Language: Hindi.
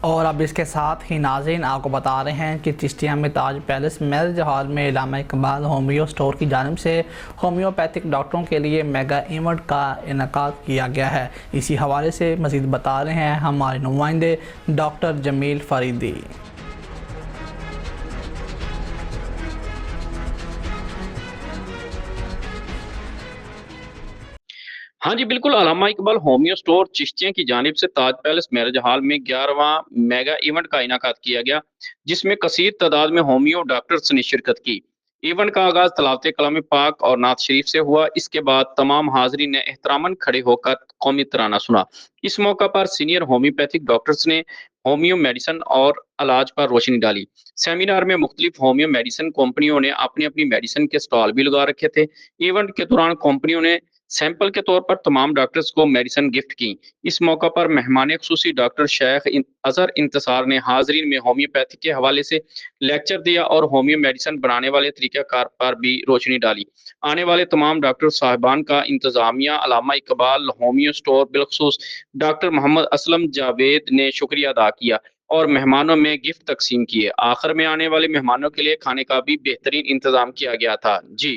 और अब इसके साथ ही नाज़रीन आपको बता रहे हैं कि चिश्तिया में ताज पैलेस मैरिज हॉल में इल्लामा इकबाल होम्यो स्टोर की जानिब से होम्योपैथिक डॉक्टरों के लिए मेगा इवेंट का इनेकाद किया गया है। इसी हवाले से मज़ीद बता रहे हैं हमारे नुमाइंदे डॉक्टर जमील फरीदी। हाँ जी, बिल्कुल। अल्लामा इकबाल होम्यो स्टोर चिश्तिया की जानिब से ताज पैलेस मैरिज हॉल में 11वां मेगा इवेंट का इनाकाद किया गया, जिसमें कसीर तादाद में होम्यो डॉक्टर्स ने शिरकत की। इवेंट का आगाज तलावत कलाम पाक और नात शरीफ से हुआ। इसके बाद तमाम हाजरीन ने एहतरामन खड़े होकर कौमी तराना सुना। इस मौका पर सीनियर होम्योपैथिक डॉक्टर्स ने होम्यो मेडिसन और इलाज पर रोशनी डाली। सेमिनार में मुख्तलिफ होम्यो मेडिसन कंपनियों ने अपनी अपनी मेडिसन के स्टॉल भी लगा रखे थे। इवेंट के दौरान कंपनियों ने सैंपल के तौर पर तमाम डॉक्टर्स को मेडिसिन गिफ्ट की। इस मौका पर मेहमान खुसूसी डॉक्टर शेख अजहर इंतसार ने हाजरीन में होम्योपैथी के हवाले से लेक्चर दिया और होम्यो मेडिसिन बनाने वाले तरीक़ाकार पर भी रोशनी डाली। आने वाले तमाम डॉक्टर साहिबान का इंतजामिया, अल्लामा इकबाल होम्यो स्टोर, बिलखसूस डॉक्टर मोहम्मद असलम जावेद ने शुक्रिया अदा किया और मेहमानों में गिफ्ट तकसीम किए। आखिर में आने वाले मेहमानों के लिए खाने का भी बेहतरीन इंतजाम किया गया था। जी।